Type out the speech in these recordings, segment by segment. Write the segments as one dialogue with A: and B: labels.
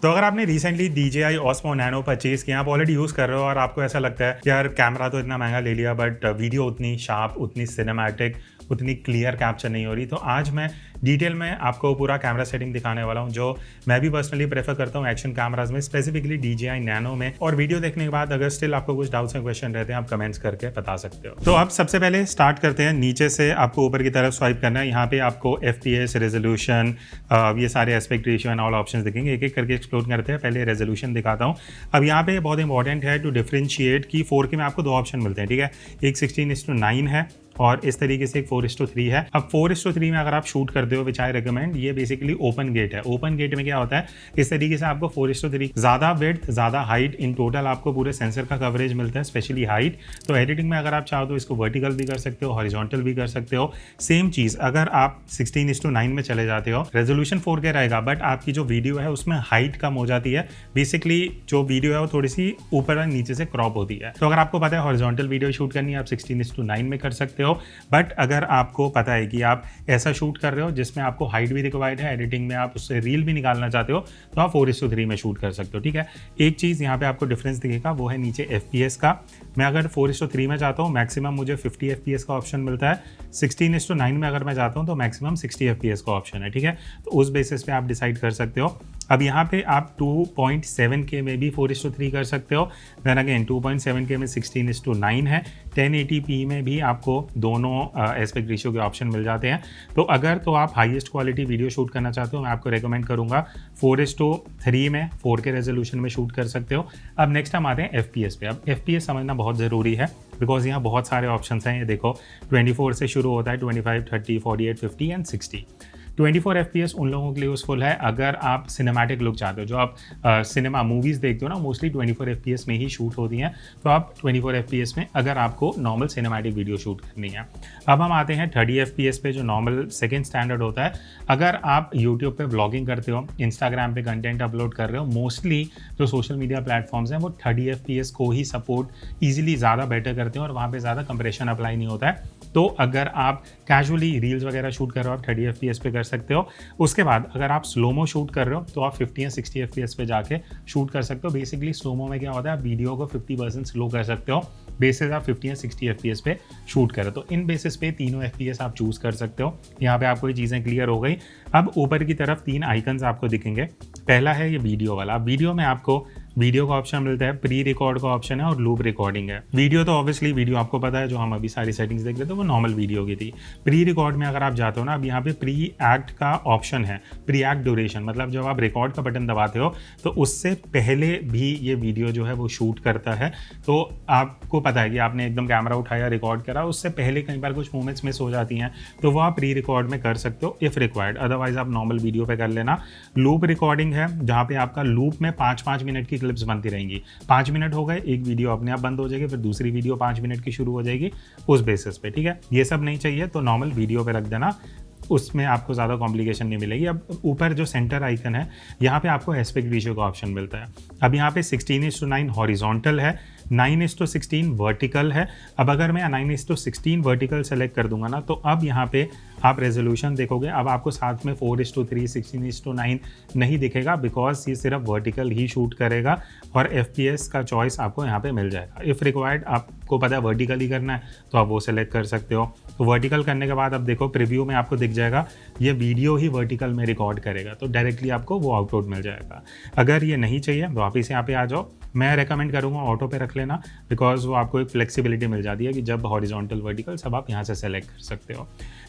A: तो अगर आपने recently DJI Osmo Nano purchase किया, आप ऑलरेडी यूज़ कर रहे हो और आपको ऐसा लगता है कि यार कैमरा तो इतना महंगा ले लिया बट वीडियो उतनी शार्प, उतनी सिनेमैटिक, उतनी क्लियर कैप्चर नहीं हो रही, तो आज मैं डिटेल में आपको पूरा कैमरा सेटिंग दिखाने वाला हूं जो मैं भी पर्सनली प्रेफर करता हूं एक्शन कैमराज में, स्पेसिफिकली DJI Nano में। और वीडियो देखने के बाद अगर स्टिल आपको कुछ डाउट्स या क्वेश्चन रहते हैं आप कमेंट्स करके बता सकते हो। तो अब सबसे पहले स्टार्ट करते हैं, नीचे से आपको ऊपर की तरफ स्वाइप करना है। यहाँ पे आपको FPS, रेजोल्यूशन, ये सारे aspect ratio and all options दिखेंगे। एक एक करके एक्सप्लोर करते हैं। पहले रेजोल्यूशन दिखाता हूँ। अब यहाँ पे बहुत इंपॉर्टेंट है टू डिफरेंशिएट की 4K में आपको दो ऑप्शन मिलते हैं, ठीक है। एक 16:9 है और इस तरीके से एक 4:3 है। अब 4:3 में अगर आप शूट करते हो, विच आई रिकमेंड, ये बेसिकली ओपन गेट है। ओपन गेट में क्या होता है, इस तरीके से आपको 4:3 ज़्यादा विड्थ, ज़्यादा हाइट, इन टोटल आपको पूरे सेंसर का कवरेज मिलता है, स्पेशली हाइट। तो एडिटिंग में अगर आप चाहो तो इसको वर्टिकल भी कर सकते हो, हॉरिजॉन्टल भी कर सकते हो। सेम चीज़ अगर आप 16:9 में चले जाते हो, रेजोल्यूशन 4K रहेगा बट आपकी जो वीडियो है उसमें हाइट कम हो जाती है। बेसिकली जो वीडियो है वो थोड़ी सी ऊपर और नीचे से क्रॉप होती है। तो अगर आपको पता है हॉरिजॉन्टल वीडियो शूट करनी है, आप 16:9 में कर सकते हो। बट अगर आपको पता है कि आप ऐसा शूट कर रहे हो जिसमें आपको हाइट भी रिक्वायर्ड है, एडिटिंग में आप उससे रील भी निकालना चाहते हो, तो आप 4:3 में शूट कर सकते हो, ठीक है। एक चीज़ यहाँ पे आपको डिफरेंस दिखेगा, वो है नीचे FPS का। मैं अगर 4:3 में जाता हूँ मैक्सिमम मुझे 50 FPS का ऑप्शन मिलता है। 16:9 में अगर मैं जाता हूँ तो मैक्सिमम 60 FPS का ऑप्शन है, ठीक है। तो उस बेसिस पे आप डिसाइड कर सकते हो। अब यहाँ पे आप 2.7K में भी 4:3 कर सकते हो। देन अगेन 2.7K में 16:9 है। 1080p में भी आपको दोनों एस्पेक्ट रेशियो के ऑप्शन मिल जाते हैं। तो अगर तो आप हाईएस्ट क्वालिटी वीडियो शूट करना चाहते हो, मैं आपको रेकमेंड करूँगा 4:3 में 4K रेजोल्यूशन में शूट कर सकते हो। अब नेक्स्ट हम आते हैं FPS पे। अब FPS समझना बहुत ज़रूरी है बिकॉज यहाँ बहुत सारे ऑप्शंस हैं। ये देखो 24 से शुरू होता है, 25, 30, 48, 50 एंड 60। 24 FPS उन लोगों के लिए यूज़फुल है अगर आप सिनेमैटिक लुक चाहते हो। जो आप सिनेमा मूवीज़ देखते हो ना, मोस्टली 24 FPS में ही शूट होती हैं। तो आप 24 FPS में अगर आपको नॉर्मल सिनेमैटिक वीडियो शूट करनी है। अब हम आते हैं 30 FPS पे, जो नॉर्मल सेकेंड स्टैंडर्ड होता है। अगर आप यूट्यूब पे व्लॉगिंग करते हो, इंस्टाग्राम पे कंटेंट अपलोड कर रहे हो, मोस्टली जो सोशल मीडिया प्लेटफॉर्म्स हैं वो 30 FPS को ही सपोर्ट ईजिली ज़्यादा बेटर करते हैं और वहाँ पर ज़्यादा कंप्रेशन अप्लाई नहीं होता है। तो अगर आप कैजुअली रील्स वगैरह शूट कर रहे हो, आप 30 FPS पे कर सकते हो। उसके बाद अगर आप स्लोमो शूट कर रहे हो तो आप 50 या 60 FPS पे जाके शूट कर सकते हो। बेसिकली स्लोमो में क्या होता है, आप वीडियो को 50% स्लो कर सकते हो, बेसिस आप 50 या 60 FPS पे शूट करें। तो इन बेसिस पे तीनों FPS आप चूज़ कर सकते हो। यहाँ पे आपको ये चीज़ें क्लियर हो गई। अब ऊपर की तरफ 3 आइकन्स आपको दिखेंगे। पहला है ये वीडियो वाला। वीडियो में आपको वीडियो का ऑप्शन मिलता है, प्री रिकॉर्ड का ऑप्शन है और लूप रिकॉर्डिंग है। वीडियो तो ऑब्वियसली वीडियो आपको पता है, जो हम अभी सारी सेटिंग्स देख रहे थे वो नॉर्मल वीडियो की थी। प्री रिकॉर्ड में अगर आप जाते हो ना, अब यहाँ पे प्री एक्ट का ऑप्शन है, प्री एक्ट ड्यूरेशन, मतलब जब आप रिकॉर्ड का बटन दबाते हो तो उससे पहले भी ये वीडियो जो है वो शूट करता है। तो आपको पता है कि आपने एकदम कैमरा उठाया, रिकॉर्ड करा, उससे पहले कई बार कुछ मूवमेंट्स मिस हो जाती हैं, तो वो आप प्री रिकॉर्ड में कर सकते हो इफ़ रिक्वायर्ड। अदरवाइज आप नॉर्मल वीडियो पे कर लेना। लूप रिकॉर्डिंग है, जहाँ पे आपका लूप में 5-5 मिनट की क्लिप्स बनती रहेंगी। 5 मिनट हो गए, एक वीडियो अपने आप बंद हो जाएगी, फिर दूसरी वीडियो 5 मिनट की शुरू हो जाएगी उस बेसिस पे, ठीक है। ये सब नहीं चाहिए तो नॉर्मल वीडियो पे रख देना, उसमें आपको ज़्यादा कॉम्प्लिकेशन नहीं मिलेगी। अब ऊपर जो सेंटर आइकन है, यहाँ पे आपको एस्पेक्ट रेशियो का ऑप्शन मिलता है। अब यहाँ पे 16:9 हॉरिजॉन्टल है, 9:16 वर्टिकल है। अब अगर मैं 9:16 वर्टिकल सेलेक्ट कर दूंगा ना, तो अब यहाँ पे आप रेजोल्यूशन देखोगे, अब आपको साथ में 4:3, 16:9 नहीं दिखेगा बिकॉज ये सिर्फ वर्टिकल ही शूट करेगा और FPS का चॉइस आपको यहाँ पे मिल जाएगा। इफ़ रिक्वायर्ड आपको पता है वर्टिकल ही करना है तो आप वो सेलेक्ट कर सकते हो। तो वर्टिकल करने के बाद अब देखो प्रीव्यू में आपको दिख जाएगा ये वीडियो ही वर्टिकल में रिकॉर्ड करेगा, तो डायरेक्टली आपको वो आउटपुट मिल जाएगा। अगर ये नहीं चाहिए वापस यहाँ पे आ जाओ। मैं रेकमेंड करूँगा ऑटो पे रख लेना बिकॉज वो आपको एक फ्लेक्सिबिलिटी मिल जाती है कि जब हॉरिजॉन्टल वर्टिकल सब आप यहाँ से सेलेक्ट कर सकते हो।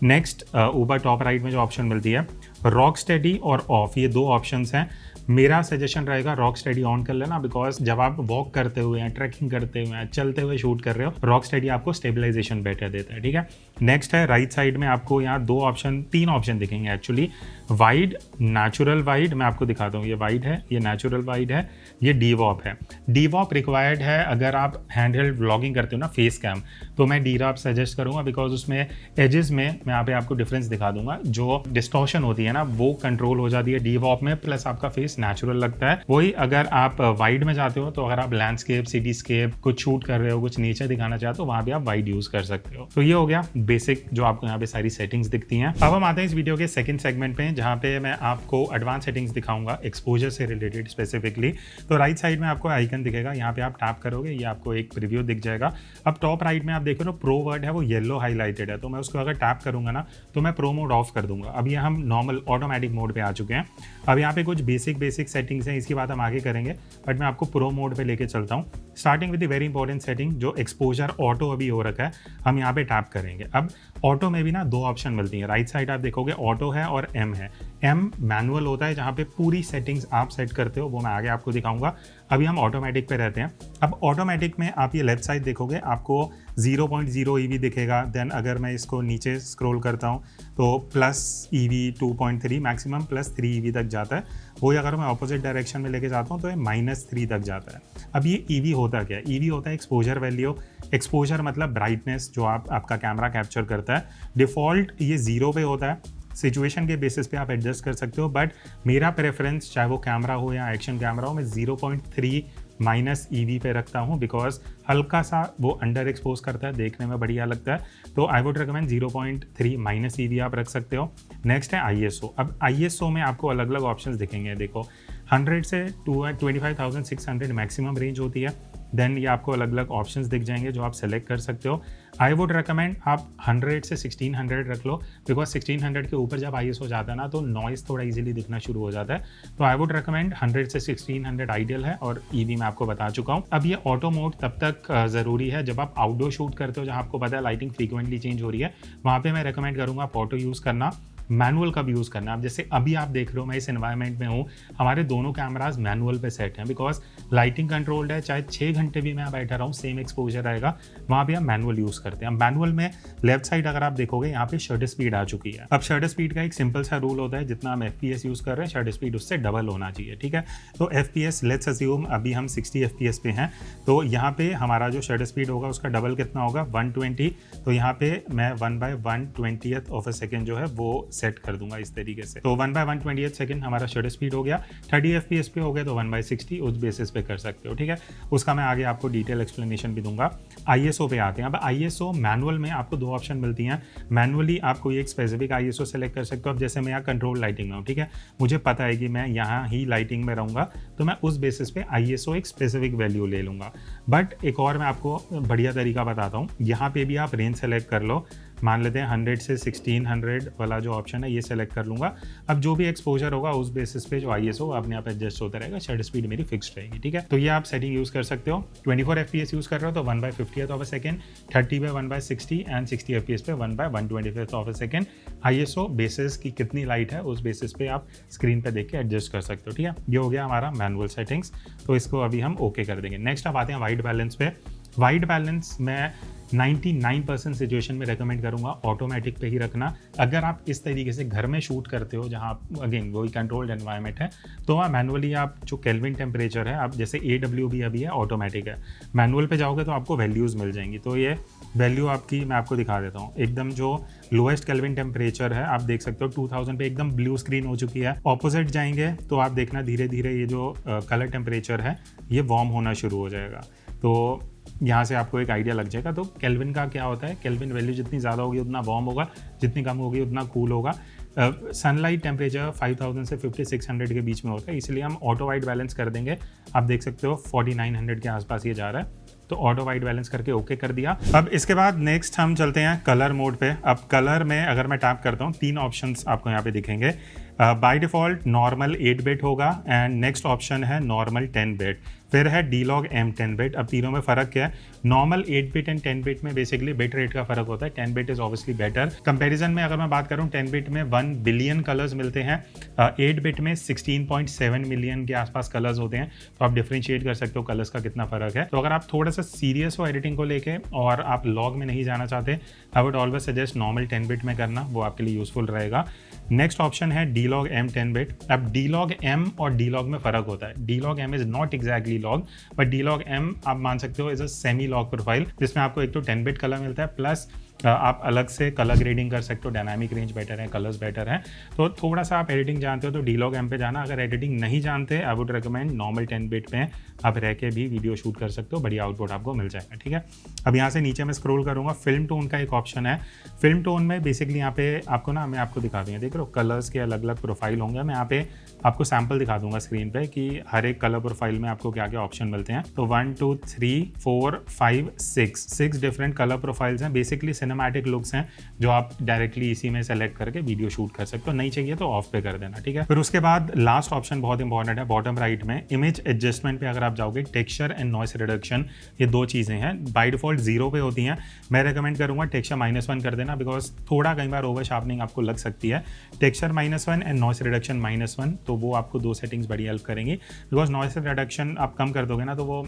A: नेक्स्ट ऊपर टॉप राइट में जो ऑप्शन मिलती है रॉक स्टेडी और ऑफ, ये दो ऑप्शंस हैं। मेरा सजेशन रहेगा रॉक स्टेडी ऑन कर लेना बिकॉज जब आप वॉक करते हुए हैं, ट्रैकिंग करते हुए हैं, चलते हुए शूट कर रहे हो, रॉक स्टेडी आपको स्टेबलाइजेशन बेटर देता है, ठीक है। नेक्स्ट है राइट साइड में आपको यहाँ 3 ऑप्शन दिखेंगे एक्चुअली। वाइड, नेचुरल वाइड, मैं आपको दिखाता हूँ। ये वाइड है, ये नेचुरल वाइड है, ये डीवॉप है। डीवॉप रिक्वायर्ड है अगर आप हैंडहेल्ड व्लॉगिंग करते हो ना, फेस कैम, तो मैं डीवॉप सजेस्ट करूँगा बिकॉज उसमें एजेस में मैं यहाँ पे आपको डिफरेंस दिखा दूंगा। जो डिस्टॉर्शन होती है ना वो कंट्रोल हो जाती है डीवॉप में, प्लस आपका फेस नाइस नेचुरल लगता है। वही अगर आप वाइड में जाते हो तो अगर आप लैंडस्केप, सिटीस्केप कुछ शूट कर रहे हो, कुछ नेचर दिखाना चाहते हो, वहां भी आप वाइड यूज कर सकते हो। तो ये हो गया बेसिक जो आपको यहाँ पे सारी सेटिंग्स दिखती हैं। अब हम आते हैं इस वीडियो के सेकंड सेगमेंट पे, जहाँ पे मैं आपको एडवांस सेटिंग्स दिखाऊंगा एक्सपोजर से रिलेटेड स्पेसिफिकली। तो राइट साइड में आपको आइकन दिखेगा, यहाँ पे आप टैप करोगे, ये आपको एक प्रीव्यू दिख जाएगा। अब टॉप राइट में आप देख रहे हो प्रो वर्ड है, वो येलो हाईलाइटेड है, तो मैं उसको अगर टैप करूंगा ना तो मैं प्रो मोड ऑफ कर दूंगा। अब ये हम नॉर्मल ऑटोमेटिक मोड पे आ चुके हैं। अब यहाँ पे कुछ बेसिक सेटिंग्स हैं, इसकी बात हम आगे करेंगे, बट मैं आपको प्रो मोड पे लेके चलता हूँ। Starting with the very important setting, जो एक्सपोजर ऑटो अभी हो रखा है, हम यहाँ पे टैप करेंगे। अब ऑटो में भी ना दो ऑप्शन मिलती हैं, राइट साइड आप देखोगे ऑटो है और एम है। एम मैनुअल होता है, जहाँ पे पूरी सेटिंग्स आप सेट करते हो, वो मैं आगे आपको दिखाऊंगा। अभी हम ऑटोमेटिक पे रहते हैं। अब ऑटोमेटिक में आप ये लेफ्ट साइड देखोगे, आपको 0.0 EV दिखेगा। देन अगर मैं इसको नीचे स्क्रॉल करता हूँ तो प्लस EV 2.3 मैक्सिमम +3 EV तक जाता है। वही अगर मैं ऑपोजिट डायरेक्शन में लेके जाता हूँ तो ये -3 तक जाता है। अब ये EV होता क्या है? EV होता है एक्सपोजर वैल्यू। एक्सपोजर मतलब ब्राइटनेस जो आपका कैमरा कैप्चर करता है। डिफ़ॉल्ट ये 0 पे होता है, सिचुएशन के बेसिस पे आप एडजस्ट कर सकते हो, बट मेरा प्रेफरेंस चाहे वो कैमरा हो या एक्शन कैमरा हो, मैं 0.3 -EV पे रखता हूँ, बिकॉज हल्का सा वो अंडर एक्सपोज करता है, देखने में बढ़िया लगता है। तो आई वुड रिकमेंड 0.3 -EV आप रख सकते हो। नेक्स्ट है ISO। अब ISO में आपको अलग अलग ऑप्शंस दिखेंगे। देखो 100 से 25,600 मैक्सिमम रेंज होती है। देन ये आपको अलग अलग ऑप्शंस दिख जाएंगे जो आप सेलेक्ट कर सकते हो। आई वुड रिकमेंड आप 100 से 1600 रख लो, बिकॉज 1600 के ऊपर जब ISO जाता है ना तो नॉइस थोड़ा इजीली दिखना शुरू हो जाता है। तो आई वुड रिकमेंड 100 से 1600 आइडियल है, और EV मैं आपको बता चुका हूँ। अब ये ऑटो मोड तब तक ज़रूरी है जब आप आउटडोर शूट करते हो, जहाँ आपको पता है लाइटिंग फ्रीक्वेंटली चेंज हो रही है, वहाँ पे मैं रिकमेंड करूँगा आप ऑटो यूज़ करना। मैनुअल का भी यूज़ करना। अब जैसे अभी आप देख रहे हो मैं इस एनवायरनमेंट में हूँ, हमारे दोनों कैमराज मैनुअल पे सेट हैं, बिकॉज लाइटिंग कंट्रोल्ड है। चाहे 6 घंटे भी मैं बैठा रहा हूँ, सेम एक्सपोजर रहेगा, वहाँ भी हम मैनुअल यूज़ करते हैं। मैनुअल में लेफ्ट साइड अगर आप देखोगे, यहाँ पे शटर स्पीड आ चुकी है। अब शटर स्पीड का एक सिंपल सा रूल होता है, जितना हम FPS यूज़ कर रहे हैं शटर स्पीड उससे डबल होना चाहिए, ठीक है। तो FPS लेट्स अज्यूम अभी हम 60 FPS पे हैं, तो यहाँ पे हमारा जो शटर स्पीड होगा उसका डबल कितना होगा 120। तो यहाँ पे मैं 1/120th ऑफ अ सेकेंड जो है वो सेट कर दूंगा इस तरीके से। तो 1/120th सेकंड हमारा शटर स्पीड हो गया। 30 FPS पे हो गया तो 1/60 उस बेसिस पे कर सकते हो, ठीक है। उसका मैं आगे आपको डिटेल एक्सप्लेनेशन भी दूंगा। ISO पे आते हैं। अब ISO मैनुअल में आपको दो ऑप्शन मिलती हैं। मैनुअली आप कोई एक स्पेसिफिक ISO सेलेक्ट कर सकते हो। अब जैसे मैं यहाँ कंट्रोल लाइटिंग में हूँ, ठीक है, मुझे पता है कि मैं यहाँ ही लाइटिंग में रहूँगा, तो मैं उस बेसिस पे ISO एक स्पेसिफिक वैल्यू ले लूँगा। बट एक और मैं आपको बढ़िया तरीका बताता हूँ, यहाँ पे भी आप रेंज सेलेक्ट कर लो। मान लेते हैं 100 से 1600 वाला जो ऑप्शन है ये सेलेक्ट कर लूँगा। अब जो भी एक्सपोजर होगा उस बेसिस पे जो ISO अपने आप एडजस्ट होता रहेगा, शटर स्पीड मेरी फिक्स्ड रहेगी, ठीक है। तो ये आप सेटिंग यूज़ कर सकते हो। 24 FPS यूज़ कर रहे हो तो 1/50th of a second, 30/1/60 and 60 FPS पे 1/125th of a second. ISO basis की कितनी लाइट है उस बेसिस पे आप स्क्रीन पे देख के एडजस्ट कर सकते हो, ठीक है। ये हो गया हमारा मैनुअल सेटिंग्स, तो इसको अभी हम ओके कर देंगे। नेक्स्ट आप आते हैं वाइट बैलेंस पे। वाइट बैलेंस मैं 99% सिचुएशन में रेकमेंड करूंगा ऑटोमेटिक पे ही रखना। अगर आप इस तरीके से घर में शूट करते हो जहां अगेन वही कंट्रोल्ड एनवायरनमेंट है, तो वहाँ मैनुअली आप जो केल्विन टेम्परेचर है, आप जैसे AWB अभी है ऑटोमेटिक है, मैनुअल पे जाओगे तो आपको वैल्यूज़ मिल जाएंगी। तो ये वैल्यू आपकी मैं आपको दिखा देता हूँ। एकदम जो लोएस्ट केल्विन टेम्परेचर है आप देख सकते हो 2000 पे एकदम ब्लू स्क्रीन हो चुकी है। ऑपोजिट जाएंगे तो आप देखना धीरे धीरे ये जो कलर टेम्परेचर है ये वार्म होना शुरू हो जाएगा। तो यहाँ से आपको एक आइडिया लग जाएगा। तो केल्विन का क्या होता है, केल्विन वैल्यू जितनी ज़्यादा होगी उतना वार्म होगा, जितनी कम होगी उतना कूल होगा। सनलाइट टेम्परेचर 5000 से 5600 के बीच में होता है, इसलिए हम ऑटो वाइट बैलेंस कर देंगे। आप देख सकते हो 4900 के आसपास ये जा रहा है, तो ऑटो वाइट बैलेंस करके ओके कर दिया। अब इसके बाद नेक्स्ट हम चलते हैं कलर मोड पे। अब कलर में अगर मैं टैप करता हूँ 3 ऑप्शंस आपको यहाँ पे दिखेंगे। बाय डिफ़ॉल्ट नॉर्मल 8 बिट होगा एंड नेक्स्ट ऑप्शन है नॉर्मल 10 बिट, फिर है D-Log M 10 बिट। अब तीनों में फ़र्क क्या है, नॉर्मल 8 बिट एंड 10 बिट में बेसिकली बिट रेट का फ़र्क होता है। 10 bit is obviously better. Comparison में अगर मैं बात करूँ 10 बिट में 1 बिलियन कलर्स मिलते हैं, 8 बिट में 16.7 मिलियन के आसपास कलर्स होते हैं। तो आप डिफ्रेंशिएट कर सकते हो कलर्स का कितना फ़र्क है। तो अगर आप थोड़ा सा सीरियस हो एडिटिंग को लेके और आप लॉग में नहीं जाना चाहते, I would always suggest normal 10 bit में करना, वो आपके लिए यूज़फुल रहेगा। नेक्स्ट ऑप्शन है D-Log M 10 बिट। अब D-Log M और D-Log में फ़र्क होता है। D-Log M is not exactly log, but D-Log M आप मान सकते हो is a semi log profile, जिसमें आपको एक तो 10 बिट कलर मिलता है प्लस आप अलग से कलर ग्रेडिंग कर सकते हो, डायनामिक रेंज बेटर है, कलर्स बेटर हैं। तो थोड़ा सा आप एडिटिंग जानते हो तो D-Log M पे जाना। अगर एडिटिंग नहीं जानते, I would recommend normal 10 bit पे आप रह के भी वीडियो शूट कर सकते हो, बढ़िया आउटपुट आपको मिल जाएगा। ठीक है, अब यहाँ से नीचे मैं स्क्रॉल करूँगा, फिल्म टोन का एक ऑप्शन है। फिल्म टोन में बेसिकली यहाँ पे आपको ना, मैं आपको दिखा दूँगा, देख रहे हो कलर्स के अलग अलग प्रोफाइल होंगे। मैं यहाँ पे आपको सैम्पल दिखा दूंगा स्क्रीन पे कि हर एक कलर प्रोफाइल में आपको क्या क्या ऑप्शन मिलते हैं। तो 1 2 3 4 5 6 डिफरेंट कलर प्रोफाइल्स हैं। बेसिकली सिनेमैटिक लुक्स हैं जो आप डायरेक्टली इसी में सेलेक्ट करके वीडियो शूट कर सकते हो। नहीं चाहिए तो ऑफ पे कर देना। ठीक है, फिर उसके बाद लास्ट ऑप्शन बहुत इंपॉर्टेंट है, बॉटम राइट में इमेज एडजस्टमेंट पे अगर आप जाओगे, टेक्सचर एंड नॉइस रिडक्शन, ये दो चीज़ें हैं, बाय डिफॉल्ट 0 पे होती हैं। मैं रिकमेंड करूँगा टेक्सचर -1 कर देना, बिकॉज थोड़ा कई बार ओवर शार्पनिंग आपको लग सकती है। टेक्सचर -1 एंड नॉइस रिडक्शन -1, तो वो आपको दो सेटिंग्स बड़ी हेल्प करेंगी। बिकॉज नॉइस रिडक्शन आप कम कर दोगे ना तो वो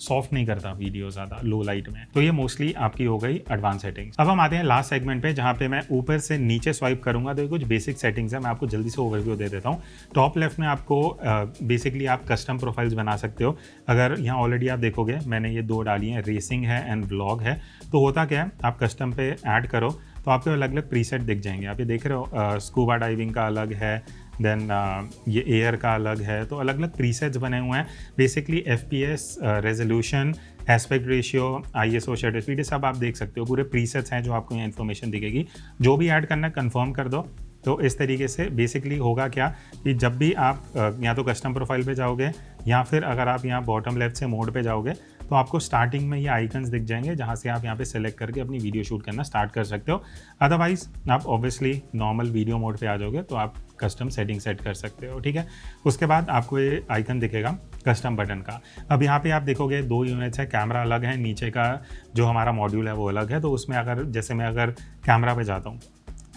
A: सॉफ्ट नहीं करता वीडियो ज़्यादा लो लाइट में। तो ये मोस्टली आपकी हो गई एडवांस सेटिंग्स। अब हम आते हैं लास्ट सेगमेंट पे, जहाँ पे मैं ऊपर से नीचे स्वाइप करूंगा तो ये कुछ बेसिक सेटिंग्स है। मैं आपको जल्दी से ओवरव्यू दे देता हूँ। टॉप लेफ्ट में आपको बेसिकली आप कस्टम प्रोफाइल्स बना सकते हो। अगर यहाँ ऑलरेडी आप देखोगे मैंने ये दो डाली हैं, रेसिंग है एंड व्लॉग है। तो होता क्या है, आप कस्टम पे ऐड करो तो आपको अलग अलग प्रीसेट दिख जाएंगे। आप ये देख रहे हो, स्कूबा डाइविंग का अलग है, देन ये एयर का अलग है। तो अलग अलग प्रीसेट्स बने हुए हैं। Basically FPS, resolution, aspect ratio, ISO, shutter speed, सब आप देख सकते हो। पूरे प्रीसेट्स हैं जो आपको यहाँ इन्फॉर्मेशन दिखेगी। जो भी ऐड करना है कंफर्म कर दो। तो इस तरीके से बेसिकली होगा क्या कि जब भी आप या तो कस्टम प्रोफाइल पे जाओगे या फिर अगर आप यहाँ बॉटम लेफ्ट से मोड पे जाओगे तो आपको स्टार्टिंग में ये आइकन्स दिख जाएंगे जहाँ से आप यहाँ पे सेलेक्ट करके अपनी वीडियो शूट करना स्टार्ट कर सकते हो। अदरवाइज आप ऑब्वियसली नॉर्मल वीडियो मोड पे आ जाओगे तो आप कस्टम सेटिंग सेट कर सकते हो। ठीक है, उसके बाद आपको ये आइकन दिखेगा कस्टम बटन का। अब यहाँ पे आप देखोगे 2 यूनिट्स है, कैमरा अलग है, नीचे का जो हमारा मॉड्यूल है वो अलग है। तो उसमें अगर जैसे मैं अगर कैमरा पे जाता हूँ,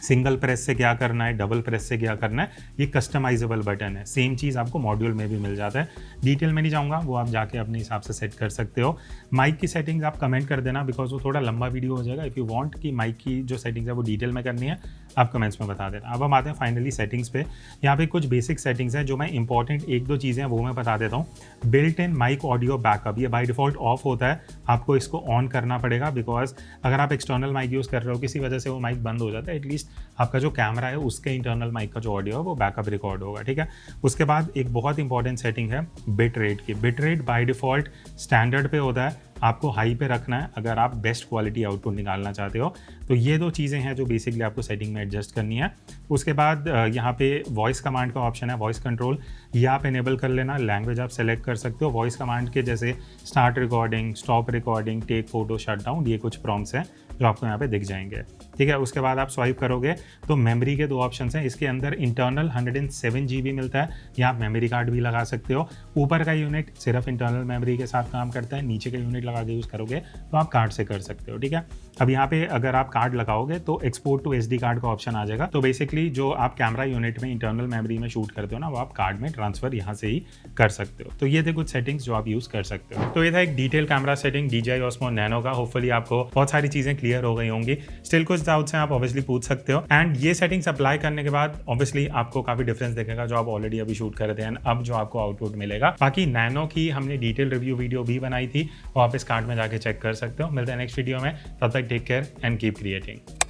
A: सिंगल प्रेस से क्या करना है, डबल प्रेस से क्या करना है, ये कस्टमाइजेबल बटन है। सेम चीज़ आपको मॉड्यूल में भी मिल जाता है। डिटेल में नहीं जाऊँगा, वो आप जाके अपने हिसाब से सेट कर सकते हो। माइक की सेटिंग्स आप कमेंट कर देना, बिकॉज वो थोड़ा लंबा वीडियो हो जाएगा। इफ़ यू वांट कि माइक की जो सेटिंग्स है वो डिटेल में करनी है, आप कमेंट्स में बता देना। अब हम आते हैं फाइनली सेटिंग्स पे। यहाँ पे कुछ बेसिक सेटिंग्स हैं जो मैं इंपॉर्टेंट 1-2 चीज़ें हैं वो मैं बता देता हूँ। Built in mic audio backup, ये बाय डिफॉल्ट ऑफ होता है, आपको इसको ऑन करना पड़ेगा। बिकॉज अगर आप एक्सटर्नल माइक यूज़ कर रहे हो, किसी वजह से वो माइक बंद हो जाता है, एटलीस्ट आपका जो कैमरा है उसके इंटरनल माइक का जो ऑडियो है वो बैकअप रिकॉर्ड होगा। ठीक है, उसके बाद एक बहुत इंपॉर्टेंट सेटिंग है बिट रेट की। Bit rate by default standard पे होता है, आपको हाई पे रखना है अगर आप बेस्ट क्वालिटी आउटपुट निकालना चाहते हो। तो ये 2 चीज़ें हैं जो बेसिकली आपको सेटिंग में एडजस्ट करनी है। उसके बाद यहाँ पे वॉइस कमांड का ऑप्शन है, वॉइस कंट्रोल, ये आप इनेबल कर लेना। लैंग्वेज आप सेलेक्ट कर सकते हो। वॉइस कमांड के जैसे start recording, stop recording, take photo, shut down, ये कुछ प्रॉम्प्ट्स हैं जो आपको यहाँ पे दिख जाएंगे। ठीक है, उसके बाद आप स्वाइप करोगे तो मेमोरी के 2 ऑप्शंस हैं। इसके अंदर इंटरनल 107 GB मिलता है, या आप मेमोरी कार्ड भी लगा सकते हो। ऊपर का यूनिट सिर्फ इंटरनल मेमोरी के साथ काम करता है, नीचे का यूनिट लगा के यूज़ करोगे तो आप कार्ड से कर सकते हो। ठीक है, अब यहाँ पे अगर आप कार्ड लगाओगे तो एक्सपोर्ट टू SD कार्ड का ऑप्शन आ जाएगा। तो बेसिकली जो आप कैमरा यूनिट में इंटरनल मेमोरी में शूट करते हो ना, वो आप कार्ड में ट्रांसफर यहाँ से ही कर सकते हो। तो ये थे कुछ सेटिंग्स जो आप यूज़ कर सकते हो। तो ये था एक detail camera setting DJI Osmo Nano का। होपफुली आपको बहुत सारी चीज़ें क्लियर हो गई होंगी। स्टिल कुछ डाउट्स हैं आप ऑब्वियसली पूछ सकते हो। एंड ये सेटिंग्स अप्लाई करने के बाद ऑब्वियसली आपको काफ़ी डिफरेंस दिखेगा जो आप ऑलरेडी अभी शूट कर रहे थे एंड अब जो आपको आउटपुट मिलेगा। बाकी नैनो की हमने डिटेल रिव्यू वीडियो भी बनाई थी, वो आप इस कार्ड में जाके चेक कर सकते हो। मिलते हैं नेक्स्ट वीडियो में, तब तक take care and keep creating.